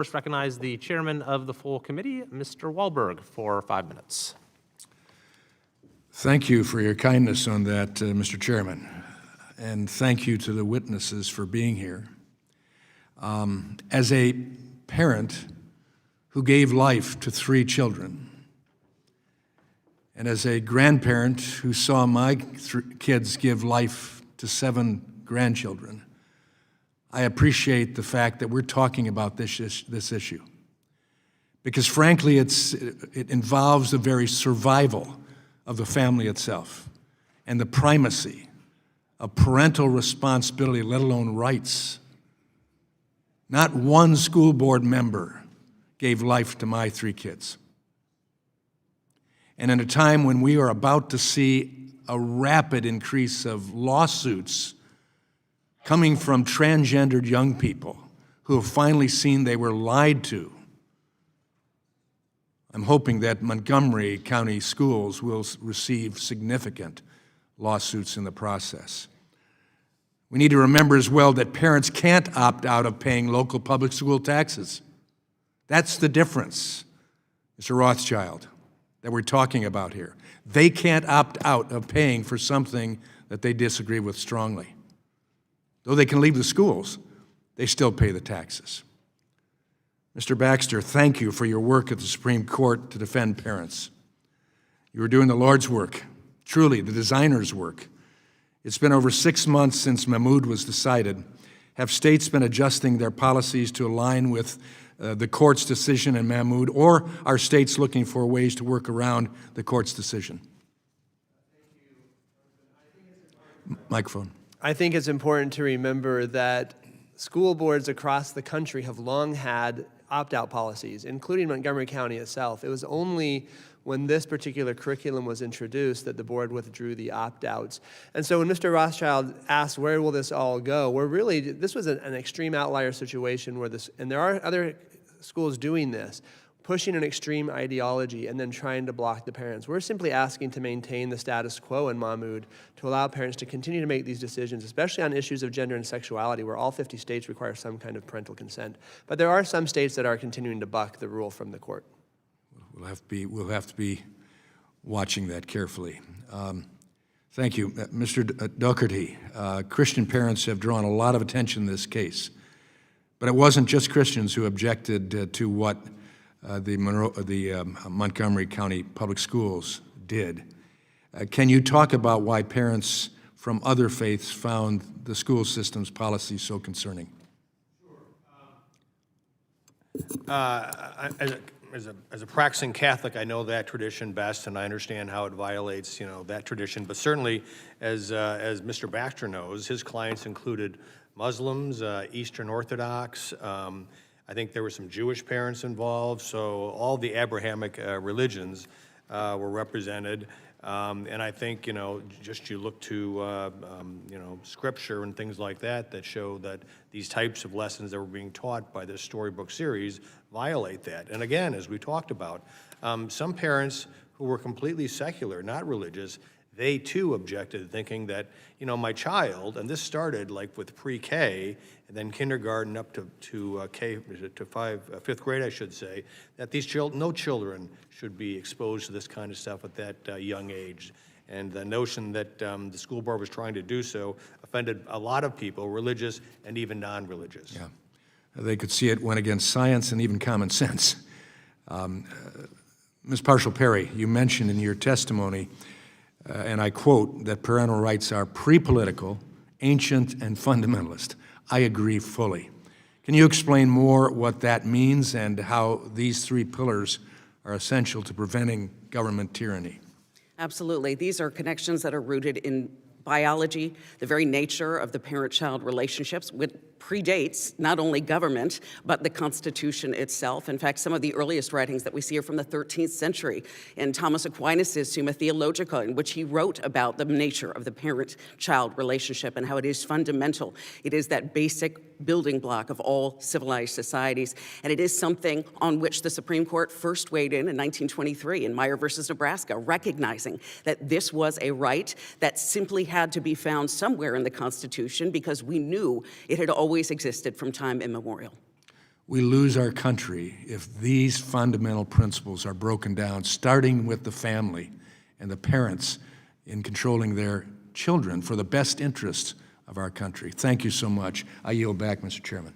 First recognize the chairman of the full committee, Mr. Walberg, for 5 minutes. Thank you for your kindness on that, Mr. Chairman, and thank you to the witnesses for being here. As a parent who gave life to 3 children, and as a grandparent who saw my kids give life to 7 grandchildren, I appreciate the fact that we're talking about this issue. Because frankly, it involves the very survival of the family itself and the primacy of parental responsibility, let alone rights. Not one school board member gave life to my 3 kids. And in a time when we are about to see a rapid increase of lawsuits coming from transgendered young people who have finally seen they were lied to, I'm hoping that Montgomery County schools will receive significant lawsuits in the process. We need to remember as well that parents can't opt out of paying local public school taxes. That's the difference, Mr. Rothschild, that we're talking about here. They can't opt out of paying for something that they disagree with strongly. Though they can leave the schools, they still pay the taxes. Mr. Baxter, thank you for your work at the Supreme Court to defend parents. You are doing the Lord's work, truly the designer's work. It's been over 6 months since Mahmoud was decided. Have states been adjusting their policies to align with the court's decision in Mahmoud, or are states looking for ways to work around the court's decision? Microphone. I think it's important to remember that school boards across the country have long had opt-out policies, including Montgomery County itself. It was only when this particular curriculum was introduced that the board withdrew the opt-outs. And so when Mr. Rothschild asked, where will this all go? This was an extreme outlier situation where and there are other schools doing this, pushing an extreme ideology and then trying to block the parents. We're simply asking to maintain the status quo in Mahmoud to allow parents to continue to make these decisions, especially on issues of gender and sexuality, where all 50 states require some kind of parental consent. But there are some states that are continuing to buck the rule from the court. We'll have to be watching that carefully. Thank you. Mr. Doherty, Christian parents have drawn a lot of attention in this case, but it wasn't just Christians who objected to what the Montgomery County Public Schools did. Can you talk about why parents from other faiths found the school system's policy so concerning? Sure. As a practicing Catholic, I know that tradition best, and I understand how it violates, that tradition. But certainly, as Mr. Baxter knows, his clients included Muslims, Eastern Orthodox. I think there were some Jewish parents involved, so all the Abrahamic religions were represented. And I think, just you look to, scripture and things like that show that these types of lessons that were being taught by this storybook series violate that. And again, as we talked about, some parents who were completely secular, not religious, they too objected, thinking that, my child, and this started like with pre-K, and then kindergarten up to fifth grade, I should say, that no children should be exposed to this kind of stuff at that young age. And the notion that the school board was trying to do so offended a lot of people, religious and even non-religious. Yeah, they could see it went against science and even common sense. Ms. Parshall-Perry, you mentioned in your testimony, and I quote, that parental rights are pre-political, ancient, and fundamentalist. I agree fully. Can you explain more what that means and how these 3 pillars are essential to preventing government tyranny? Absolutely. These are connections that are rooted in biology, the very nature of the parent-child relationships, which predates not only government, but the Constitution itself. In fact, some of the earliest writings that we see are from the 13th century in Thomas Aquinas' Summa Theologica, in which he wrote about the nature of the parent-child relationship and how it is fundamental. It is that basic building block of all civilized societies, and it is something on which the Supreme Court first weighed in 1923 in Meyer versus Nebraska, recognizing that this was a right that simply had to be found somewhere in the Constitution because we knew it had always existed from time immemorial. we lose our country if these fundamental principles are broken down, starting with the family and the parents in controlling their children for the best interests of our country. Thank you so much. I yield back, Mr. Chairman.